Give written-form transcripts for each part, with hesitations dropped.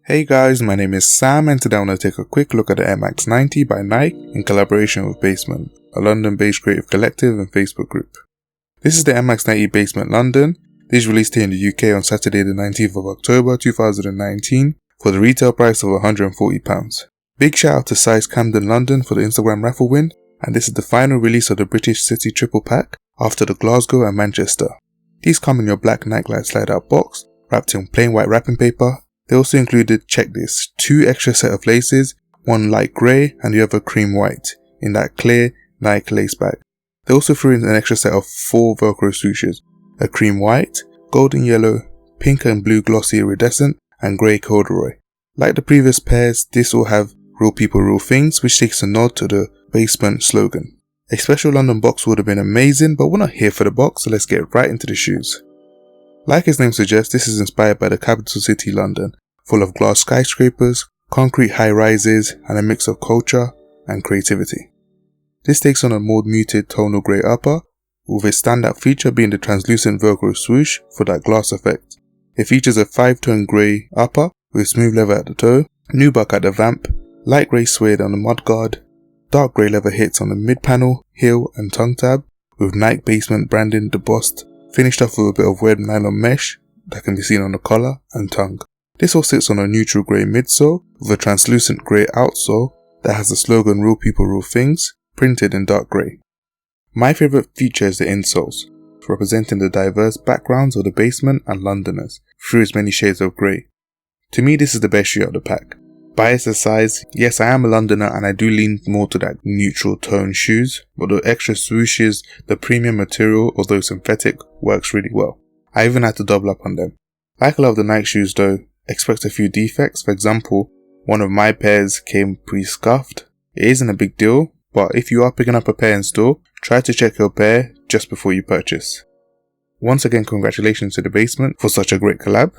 Hey guys, my name is Sam and today I want to take a quick look at the Air Max 90 by Nike in collaboration with Basement, a London-based creative collective and Facebook group. This is the Air Max 90 Basement London. These released here in the UK on Saturday the 19th of October 2019 for the retail price of £140. Big shout out to Size Camden London for the Instagram raffle win, and this is the final release of the British City triple pack after the Glasgow and Manchester. These come in your black Nike Light slide out box wrapped in plain white wrapping paper. They also included, check this, 2 extra set of laces, one light grey and the other cream white, in that clear Nike lace bag. They also threw in an extra set of 4 Velcro swooshes, a cream white, golden yellow, pink and blue glossy iridescent, and grey corduroy. Like the previous pairs, this will have real people real things, which takes a nod to the Basement slogan. A special London box would have been amazing, but we're not here for the box, so let's get right into the shoes. Like its name suggests, this is inspired by the capital city London, full of glass skyscrapers, concrete high-rises, and a mix of culture and creativity. This takes on a more muted tonal grey upper, with its standout feature being the translucent Velcro swoosh for that glass effect. It features a 5-tone grey upper with smooth leather at the toe, nubuck at the vamp, light grey suede on the mudguard, dark grey leather hits on the mid-panel, heel and tongue tab, with Nike Basement branding embossed, finished off with a bit of weird nylon mesh that can be seen on the collar and tongue. This all sits on a neutral grey midsole with a translucent grey outsole that has the slogan "Real People, Real Things" printed in dark grey. My favourite feature is the insoles, representing the diverse backgrounds of the Basement and Londoners through its many shades of grey. To me, this is the best shoe out of the pack. Bias aside, yes, I am a Londoner and I do lean more to that neutral tone shoes, but the extra swooshes, the premium material, although synthetic, works really well. I even had to double up on them. Like a lot of the Nike shoes though, expect a few defects. For example, one of my pairs came pre-scuffed. It isn't a big deal, but if you are picking up a pair in store, try to check your pair just before you purchase. Once again, congratulations to the Basement for such a great collab.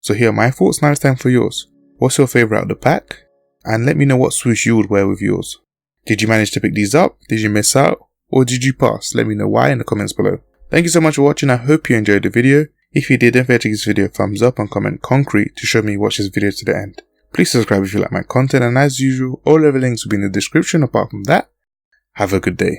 So here are my thoughts, now it's time for yours. What's your favourite out of the pack? And let me know what swoosh you would wear with yours. Did you manage to pick these up? Did you miss out? Or did you pass? Let me know why in the comments below. Thank you so much for watching. I hope you enjoyed the video. If you did, don't forget to give this video a thumbs up and comment concrete to show me you watched this video to the end. Please subscribe if you like my content, and as usual, all of the links will be in the description. Apart from that, have a good day.